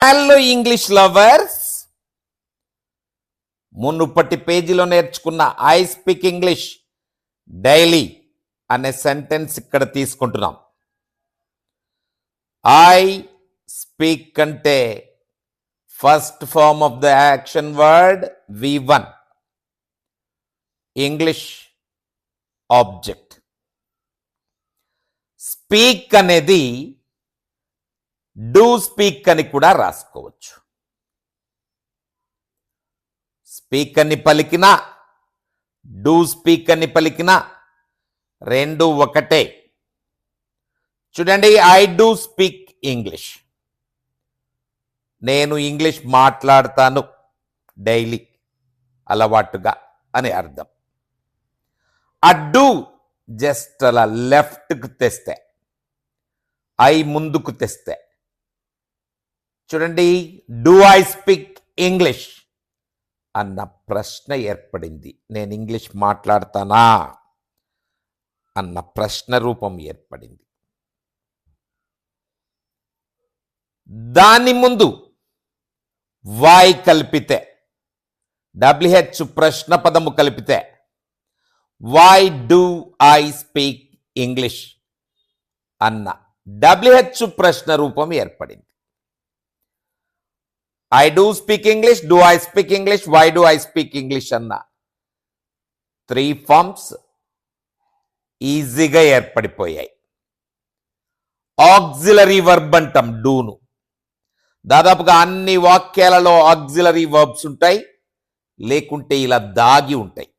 Hello English lovers, మునుపటి పేజీలో నేర్చుకున్న ఐ స్పీక్ ఇంగ్లీష్ డైలీ అనే సెంటెన్స్ ఇక్కడ తీసుకుంటున్నాం. ఐ స్పీక్ అంటే first form of the action word V1, English object. Speak అనేది డూ స్పీక్ అని కూడా రాసుకోవచ్చు. స్పీక్ అని పలికినా డూ స్పీక్ అని పలికినా రెండు ఒకటే. చూడండి, ఐ డూ స్పీక్ ఇంగ్లీష్, నేను ఇంగ్లీష్ మాట్లాడతాను డైలీ, అలవాటుగా అని అర్థం. ఆ డూ జస్ట్ అలా లెఫ్ట్కు తెస్తే, ఐ ముందుకు తెస్తే, చూడండి, డూ ఐ స్పీక్ ఇంగ్లీష్ అన్న ప్రశ్న ఏర్పడింది. నేను ఇంగ్లీష్ మాట్లాడతానా అన్న ప్రశ్న రూపం ఏర్పడింది. దాని ముందు వై కలిపితే, WH ప్రశ్న పదము కలిపితే, why do I speak English అన్న WH ప్రశ్న రూపం ఏర్పడింది. I do speak English, do I speak English, why do I speak English అన్న 3 ఫార్మ్స్ ఈజీగా ఏర్పడిపోయాయి. ఆక్సిలరీ వర్బ్ అంటాం డూను. దాదాపుగా అన్ని వాక్యాలలో ఆక్సిలరీ వర్బ్స్ ఉంటాయి, లేకుంటే ఇలా దాగి ఉంటాయి.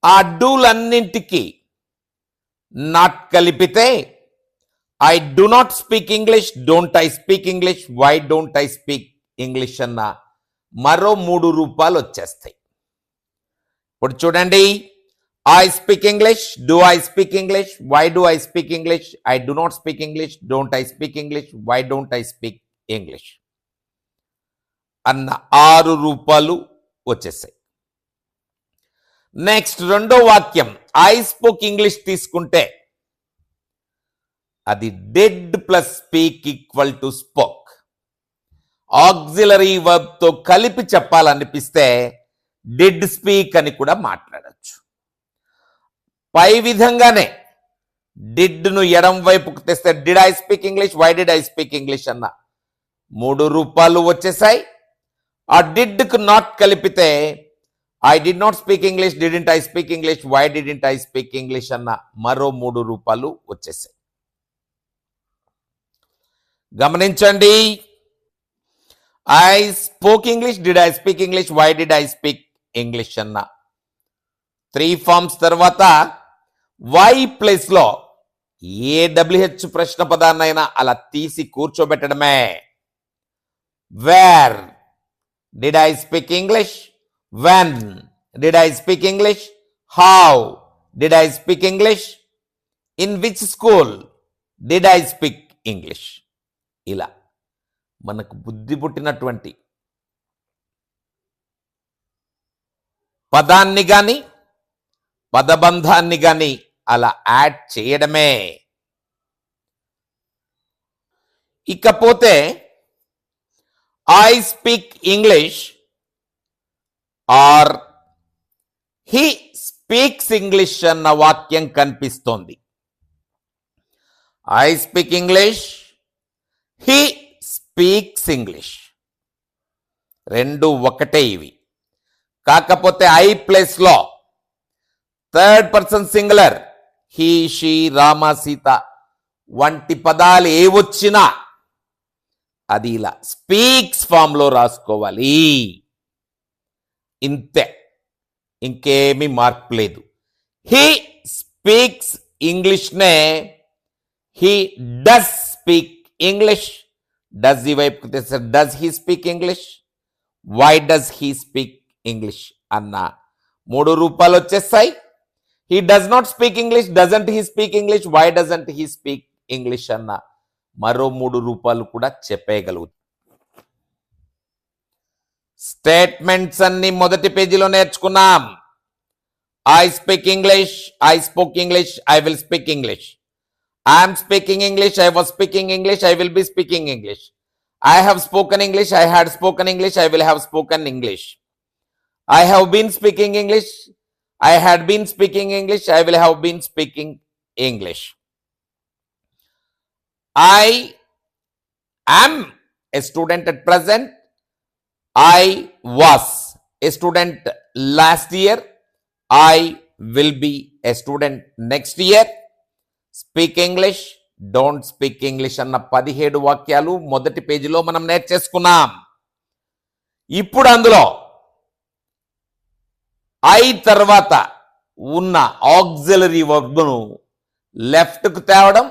ఆ డూలన్నింటికి నాట్ కలిపితే I do not speak English, don't I speak English, why don't I speak English అన్న మరో 3 రూపాలు వచ్చేస్తాయి. ఇప్పుడు చూడండి, I speak English, do I speak English, why do I speak English, I do not speak English, don't I speak English, why don't I speak English అన్న 6 రూపాలు వచ్చేసాయి. Next రెండో వాక్యం ఐ స్పోక్ ఇంగ్లీష్ తీసుకుంటే అది did plus speak equal to spoke. Auxiliary verb తో కలిపి చెప్పాలనిపిస్తే did speak అని కూడా మాట్లాడచ్చు. పై విధంగానే డిడ్ ను ఎడం వైపుకు తెస్తే did I speak English, why did I speak English అన్న 3 రూపాలు వచ్చేసాయి. ఆ డిడ్ కు నాట్ కలిపితే I did not speak English, didn't I speak English, why didn't I speak English అన్న మరో 3 రూపాలు వచ్చేసాయి. గమనించండి, I spoke English, did I speak English, why did I speak English అన్న 3 ఫార్మ్స్ తర్వాత వై ప్లేస్ లో ఏ WH ప్రశ్న పదాన్నైనా అలా తీసి కూర్చోబెట్టడమే. Where did I speak English, when did I speak English, how did I speak English, in which school did I speak English. ఇలా మనకు బుద్ధి పుట్టినటువంటి పదాన్ని గాని పదబంధాన్ని గాని అలా యాడ్ చేయడమే. ఇకపోతే I speak English or he speaks English అన్న వాక్యం కనిపిస్తోంది. I speak English, he speaks English, రెండు ఒకటే ఇవి. కాకపోతే ఐ ప్లేస్ లో third person singular he, she, Rama, Sita వంటి పదాలు ఏవొచ్చినా అది ఇలా స్పీక్స్ ఫామ్ లో రాసుకోవాలి. ఇంతే, ఇంకేమీ మార్పు లేదు. హీ స్పీక్స్ ఇంగ్లీష్ నే he does speak English, does ఈ వైపుకి తెస్తే does he speak English, why does he speak English అన్న 3 రూపాలు వచ్చేస్తాయి. He does not speak English, doesn't he speak English, why doesn't he speak English అన్న మరో 3 రూపాలు కూడా చెప్పేయగలుగుతాం. స్టేట్మెంట్స్ అన్ని మొదటి పేజీలో నేర్చుకున్నాం. I speak English, I spoke English, I will speak English. I am speaking English, I was speaking English, I will be speaking English. I have spoken English, I had spoken English, I will have spoken English. I have been speaking English, I had been speaking English, I will have been speaking English. I am a student at present. I was a student last year. I will be a student next year. Speak English, don't speak English అన్న 17 వాక్యాలు మొదటి పేజీలో మనం నేర్చేసుకున్నాం. ఇప్పుడు అందులో I తర్వాత ఉన్న auxiliary వర్బ్ను లెఫ్ట్కు తేవడం,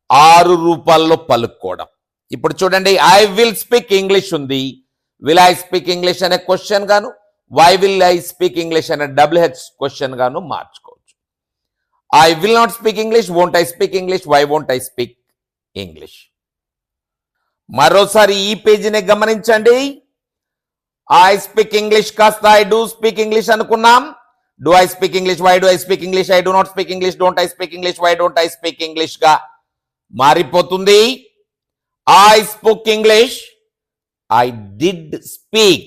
6 రూపాల్లో పలుక్కోవడం. ఇప్పుడు చూడండి, ఐ విల్ స్పీక్ ఇంగ్లీష్ ఉంది. విల్ ఐ స్పీక్ ఇంగ్లీష్ అనే క్వశ్చన్ గాను, why will I speak English అనే WH క్వశ్చన్ గాను మార్చుకోవచ్చు. I will not speak English, won't I speak English, why won't I speak English? మరోసారి ఈ పేజీని గమనించండి. I speak English కాస్త I do speak English అనుకున్నాం. Do I speak English, why do I speak English, I do not speak English, don't I speak English, why don't I speak English గా మారిపోతుంది. I spoke English, I did speak,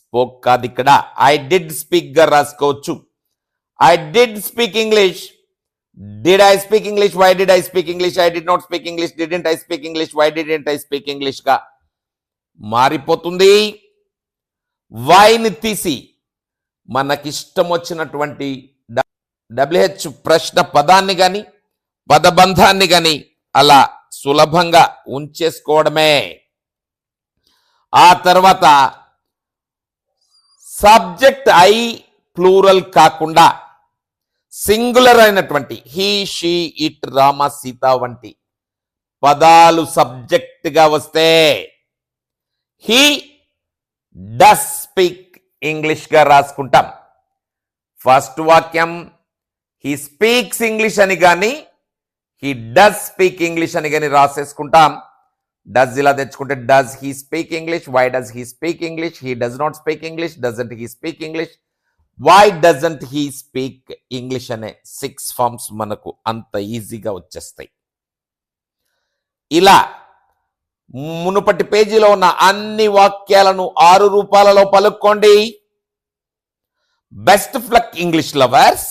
spoke కాదు ఇక్కడ, I did speak గా రాసుకోవచ్చు. I did speak English. Did I speak English? Why did I speak English? I did not speak English. Didn't I speak English? Why didn't I speak English గా మారిపోతుంది. వైని తీసి మనకిష్టం వచ్చినటువంటి WH ప్రశ్న పదాన్ని గాని పదబంధాన్ని గాని అలా సులభంగా ఉంచేసుకోవడమే. ఆ తర్వాత సబ్జెక్ట్ ఐ ప్లూరల్ కాకుండా సింగులర్ అయినటువంటి he, she, it, Rama, Sita వంటి పదాలు సబ్జెక్ట్ గా వస్తే హీ డస్ స్పీక్ ఇంగ్లీష్ గా రాసుకుంటాం. ఫస్ట్ వాక్యం హీ స్పీక్స్ ఇంగ్లీష్ అని గాని హీ డస్ స్పీక్ ఇంగ్లీష్ అని గాని రాసేసుకుంటాం. డస్ ఇలా తెచ్చుకుంటే does he speak English, why does he speak English, he does not speak English, doesn't he speak English, why doesn't he speak English అనే 6 forms మనకు అంత ఈజీగా వచ్చేస్తాయి. ఇలా మునుపటి పేజీలో ఉన్న అన్ని వాక్యాలను 6 రూపాలలో పలుక్కోండి. Best of luck English lovers.